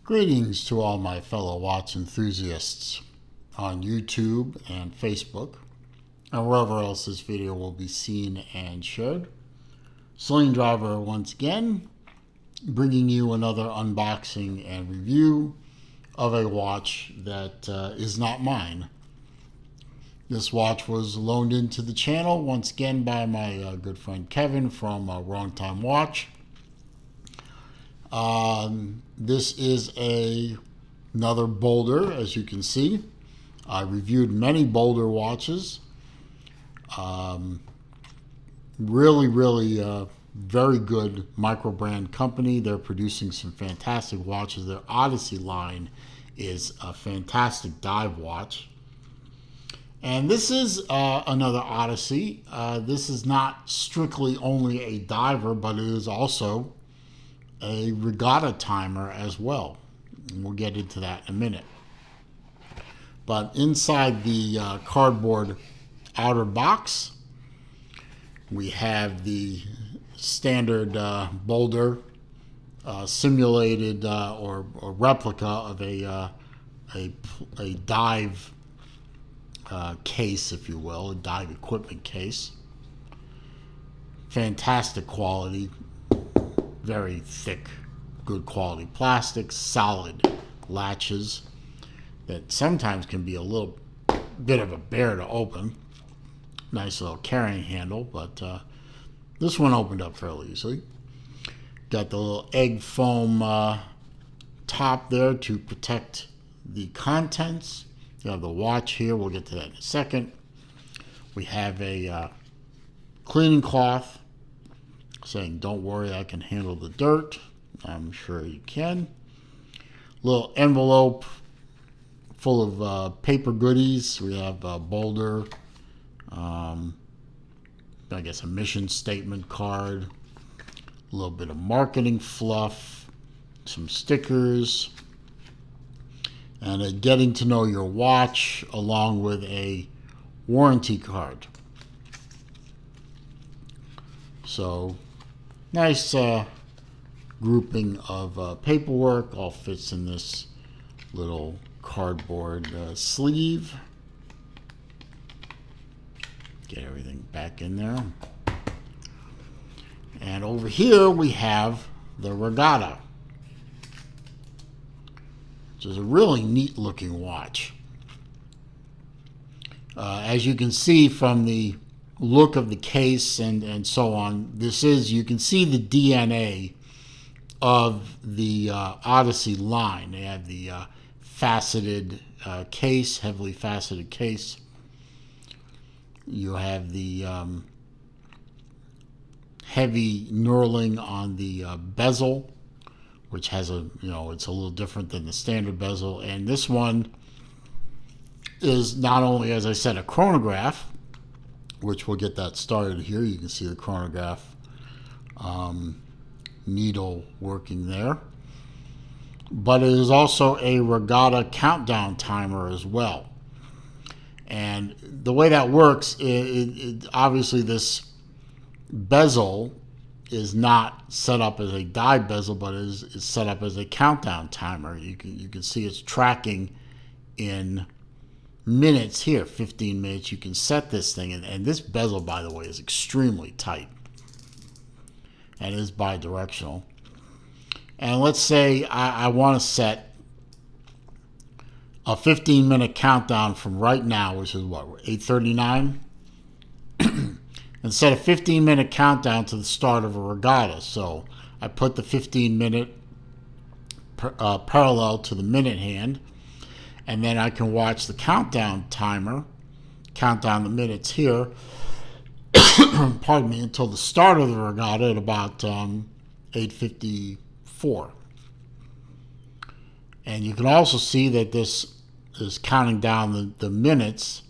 Greetings to all my fellow watch enthusiasts on YouTube and Facebook, and wherever else this video will be seen and shared. Sling Driver once again, bringing you another unboxing and review of a watch that is not mine. This watch was loaned into the channel once again by my good friend Kevin from Wrong Time Watch. This is another Boldr, as you can see. I reviewed many Boldr watches. Really very good micro brand company. They're producing some fantastic watches. Their Odyssey line is a fantastic dive watch. And this is another Odyssey. This is not strictly only a diver, but it is also a regatta timer as well. And we'll get into that in a minute. But inside the cardboard outer box, we have the standard Boldr simulated or replica of a dive case, if you will, a dive equipment case. Fantastic quality, very thick, good quality plastic, solid latches that sometimes can be a little bit of a bear to open. Nice little carrying handle, but this one opened up fairly easily. Got the little egg foam top there to protect the contents. You have the watch here. We'll get to that in a second. We have a cleaning cloth saying, "Don't worry, I can handle the dirt." I'm sure you can. Little envelope full of paper goodies. We have Boldr, I guess a mission statement card, a little bit of marketing fluff, some stickers, and a getting to know your watch along with a warranty card. So nice grouping of paperwork, all fits in this little cardboard sleeve. Get everything back in there. And over here we have the Regatta, which is a really neat looking watch. As you can see from the look of the case and so on, you can see the DNA of the Odyssey line. They have the faceted case, heavily faceted case. You have the heavy knurling on the bezel, which has it's a little different than the standard bezel. And this one is not only, as I said, a chronograph, which we'll get that started here. You can see the chronograph needle working there. But it is also a regatta countdown timer as well. And the way that works, obviously this bezel is not set up as a dive bezel, but is set up as a countdown timer. You can see it's tracking in minutes here, 15 minutes. You can set this thing, and this bezel, by the way, is extremely tight and is bidirectional. And let's say I want to set a 15-minute countdown from right now, which is what, 8:39, and set a 15-minute countdown to the start of a regatta. So I put the 15-minute parallel to the minute hand, and then I can watch the countdown timer, count down the minutes here, pardon me, until the start of the regatta at about 8:54. And you can also see that this is counting down the minutes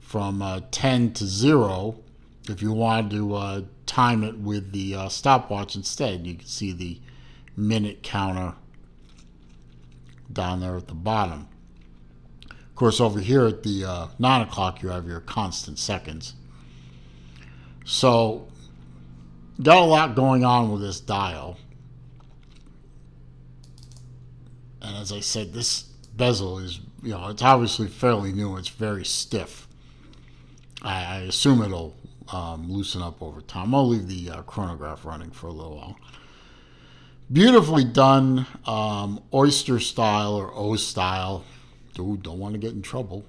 from 10 to 0 if you wanted to time it with the stopwatch instead. You can see the minute counter down there at the bottom. Of course, over here at the 9 o'clock, you have your constant seconds. So, got a lot going on with this dial. And as I said, this bezel is, it's obviously fairly new. It's very stiff. I assume it'll loosen up over time. I'll leave the chronograph running for a little while. Beautifully done, oyster style or O style. Ooh, don't want to get in trouble.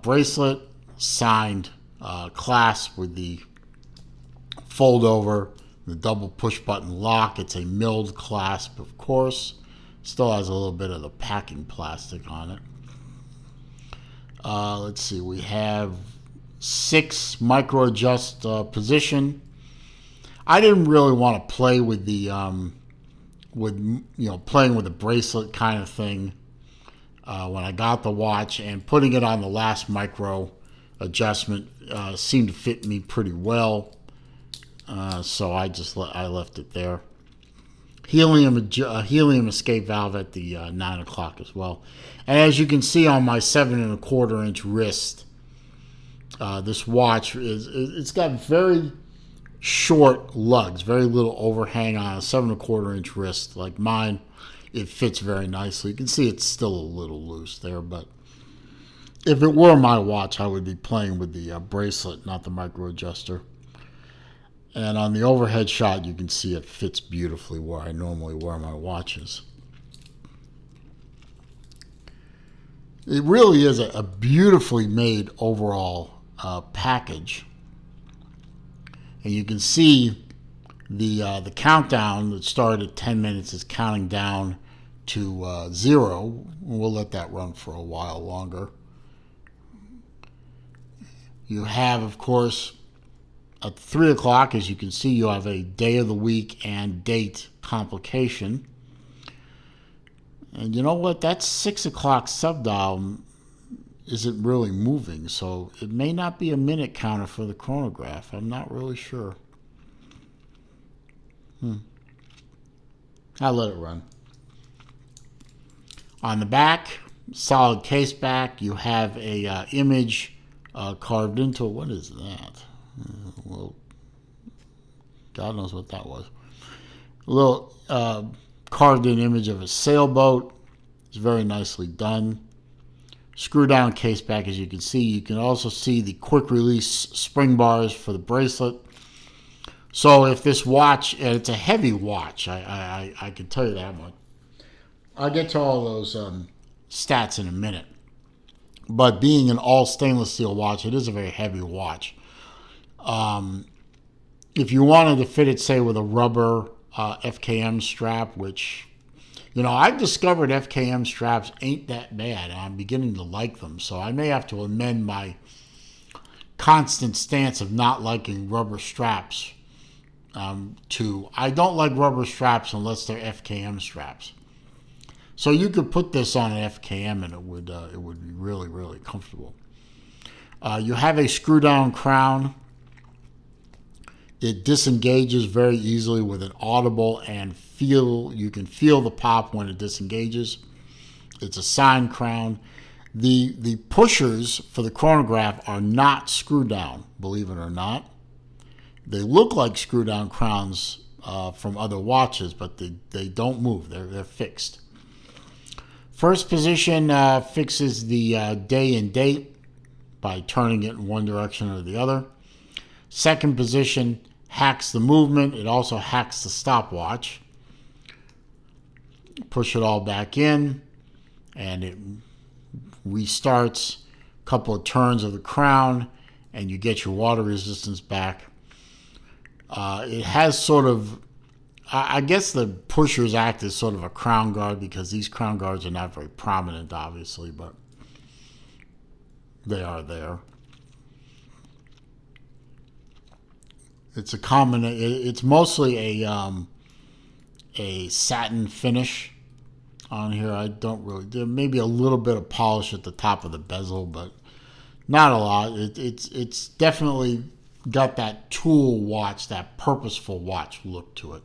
Bracelet, signed clasp with the fold over, the double push button lock. It's a milled clasp, of course. Still has a little bit of the packing plastic on it. Let's see, we have 6 micro adjust position. I didn't really want to play with the playing with the bracelet kind of thing when I got the watch, and putting it on the last micro adjustment seemed to fit me pretty well, so I left it there. Helium escape valve at the 9 o'clock as well, and as you can see on my 7 1/4 inch wrist, this watch it's got very short lugs, very little overhang on a 7 1/4 inch wrist like mine. It fits very nicely. You can see it's still a little loose there, but if it were my watch, I would be playing with the bracelet, not the micro adjuster. And on the overhead shot, you can see it fits beautifully where I normally wear my watches. It really is a beautifully made overall package. And you can see the countdown that started at 10 minutes is counting down to 0. We'll let that run for a while longer. You have, of course, at 3 o'clock, as you can see, you have a day of the week and date complication. And you know what? That 6 o'clock subdial isn't really moving, so it may not be a minute counter for the chronograph. I'm not really sure. I'll let it run. On the back, solid case back, you have a image carved into it. What is that? Well, God knows what that was. A little carved in image of a sailboat. It's very nicely done. Screw down case back, as you can see. You can also see the quick release spring bars for the bracelet. So if this watch, and it's a heavy watch, I can tell you that much. I'll get to all those stats in a minute. But being an all stainless steel watch, it is a very heavy watch. If you wanted to fit it, say, with a rubber FKM strap, which, I've discovered FKM straps ain't that bad, and I'm beginning to like them. So I may have to amend my constant stance of not liking rubber straps to I don't like rubber straps unless they're FKM straps. So you could put this on an FKM and it would be really, really comfortable. You have a screw down crown. It disengages very easily with an audible and you can feel the pop when it disengages. It's a signed crown. The pushers for the chronograph are not screw down, believe it or not. They look like screw down crowns from other watches, but they don't move. They're fixed. First position fixes the day and date by turning it in one direction or the other. Second position hacks the movement. It also hacks the stopwatch. Push it all back in, and it restarts. A couple of turns of the crown, and you get your water resistance back. It has sort of, I guess the pushers act as sort of a crown guard, because these crown guards are not very prominent, obviously, but they are there. It's a common. It's mostly a satin finish on here. I don't really. There may be a little bit of polish at the top of the bezel, but not a lot. It's definitely got that tool watch, that purposeful watch look to it.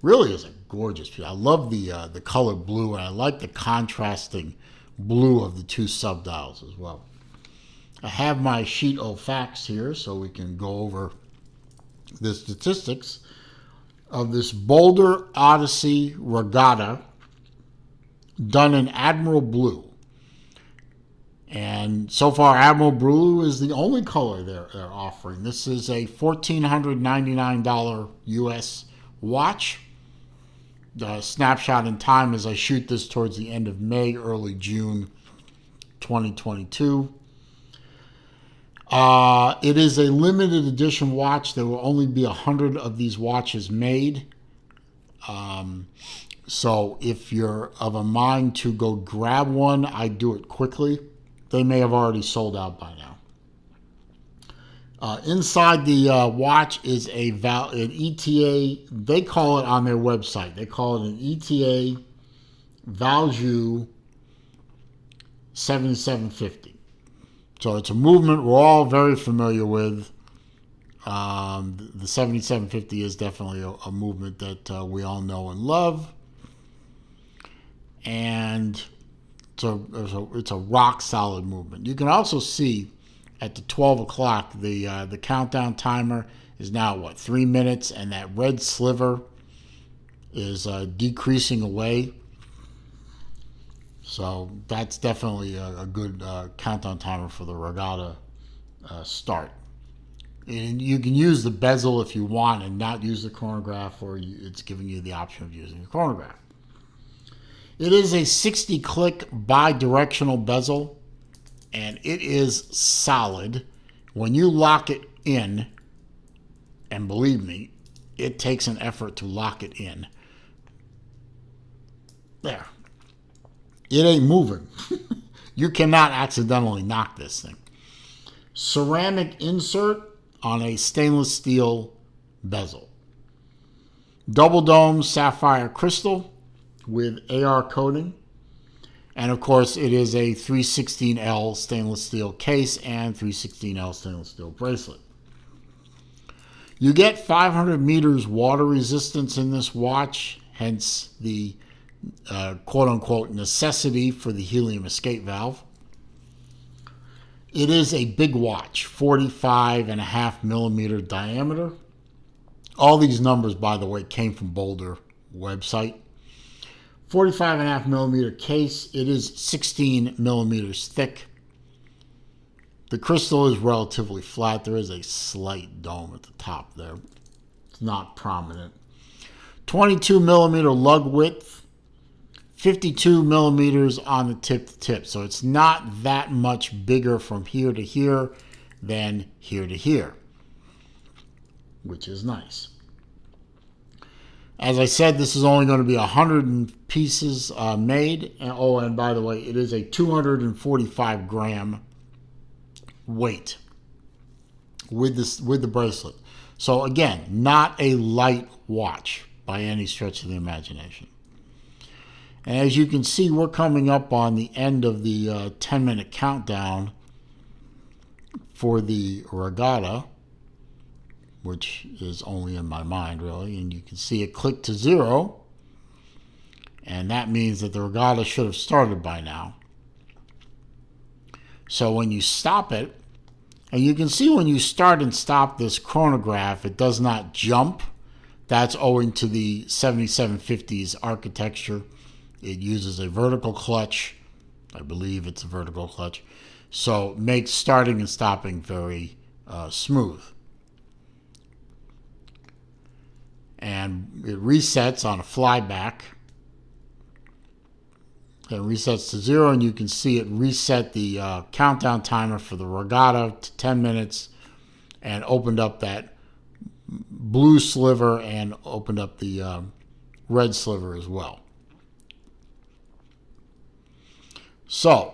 Really is a gorgeous piece. I love the color blue, and I like the contrasting blue of the two subdials as well. I have my sheet of facts here, so we can go over the statistics of this Boldr Odyssey Regatta done in Admiral Blue. And so far, Admiral Blue is the only color they're offering. This is a $1,499 US watch. The snapshot in time as I shoot this towards the end of May, early June 2022. It is a limited edition watch. There will only be 100 of these watches made. So if you're of a mind to go grab one, I'd do it quickly. They may have already sold out by now. Inside the watch is an ETA. They call it on their website. They call it an ETA Valjoux 7750. So it's a movement we're all very familiar with. The 7750 is definitely a movement that we all know and love. And it's a rock solid movement. You can also see at the 12 o'clock the countdown timer is now 3 minutes, and that red sliver is decreasing away. So that's definitely a good countdown timer for the Regatta start. And you can use the bezel if you want and not use the chronograph, or it's giving you the option of using the chronograph. It is a 60-click bi-directional bezel, and it is solid. When you lock it in, and believe me, it takes an effort to lock it in. There. It ain't moving. You cannot accidentally knock this thing. Ceramic insert on a stainless steel bezel. Double dome sapphire crystal with AR coating. And of course, it is a 316L stainless steel case and 316L stainless steel bracelet. You get 500 meters water resistance in this watch, hence the quote-unquote necessity for the helium escape valve. It is a big watch, 45.5 millimeter diameter. All these numbers, by the way, came from Boldr website. 45.5 millimeter case. It is 16 millimeters thick. The crystal is relatively flat. There is a slight dome at the top there. It's not prominent. 22 millimeter lug width. 52 millimeters on the tip to tip. So it's not that much bigger from here to here than here to here, which is nice. As I said, this is only going to be 100 pieces made. And by the way, it is a 245 gram weight with the bracelet. So again, not a light watch by any stretch of the imagination. And as you can see, we're coming up on the end of the 10-minute countdown for the Regatta, which is only in my mind, really. And you can see it click to 0. And that means that the Regatta should have started by now. So when you stop it, and you can see when you start and stop this chronograph, it does not jump. That's owing to the 7750's architecture. It uses a vertical clutch. I believe it's a vertical clutch. So it makes starting and stopping very smooth. And it resets on a flyback. It resets to 0, and you can see it reset the countdown timer for the Regatta to 10 minutes and opened up that blue sliver and opened up the red sliver as well. So,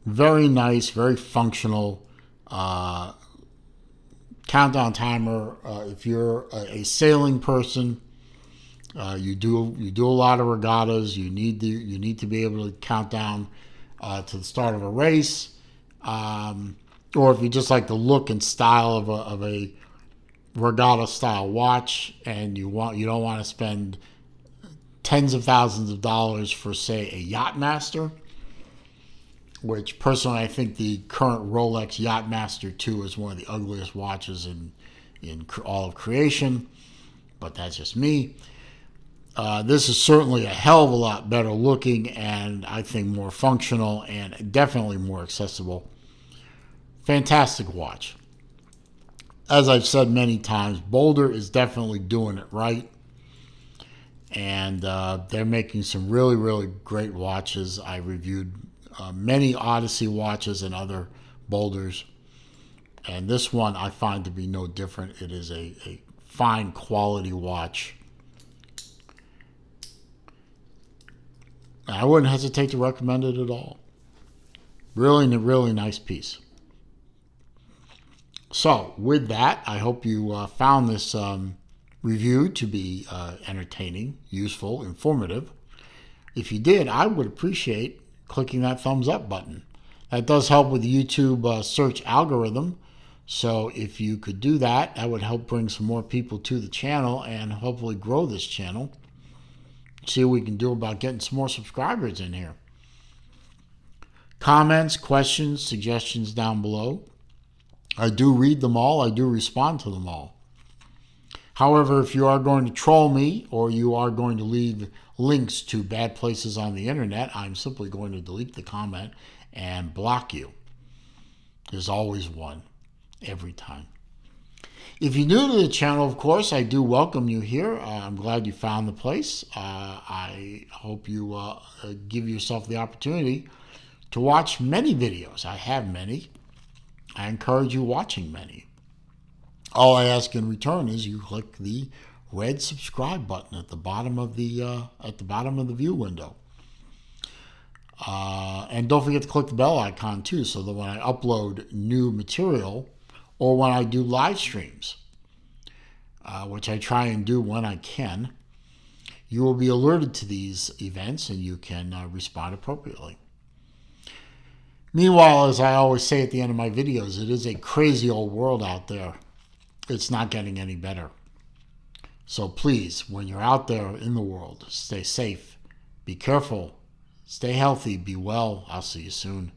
very nice, very functional countdown timer. If you're a sailing person, you do a lot of regattas. You need to be able to count down to the start of a race, or if you just like the look and style of a regatta style watch, and you don't want to spend tens of thousands of dollars for, say, a Yachtmaster, which personally I think the current Rolex Yachtmaster 2 is one of the ugliest watches in all of creation, but that's just me. This is certainly a hell of a lot better looking, and I think more functional and definitely more accessible. Fantastic watch. As I've said many times, Boldr is definitely doing it right. And they're making some really, really great watches. I reviewed many Odyssey watches and other Boldrs. And this one I find to be no different. It is a fine quality watch. I wouldn't hesitate to recommend it at all. Really, really nice piece. So, with that, I hope you found this review to be entertaining, useful, informative. If you did, I would appreciate clicking that thumbs up button. That does help with the YouTube search algorithm. So if you could do that, that would help bring some more people to the channel and hopefully grow this channel. See what we can do about getting some more subscribers in here. Comments, questions, suggestions down below. I do read them all. I do respond to them all. However, if you are going to troll me or you are going to leave links to bad places on the internet, I'm simply going to delete the comment and block you. There's always one, every time. If you're new to the channel, of course, I do welcome you here. I'm glad you found the place. I hope you give yourself the opportunity to watch many videos. I have many. I encourage you watching many. All I ask in return is you click the red subscribe button at the bottom of the view window. And don't forget to click the bell icon too, so that when I upload new material or when I do live streams, which I try and do when I can, you will be alerted to these events and you can respond appropriately. Meanwhile, as I always say at the end of my videos, it is a crazy old world out there. It's not getting any better. So please, when you're out there in the world, stay safe, be careful, stay healthy, be well. I'll see you soon.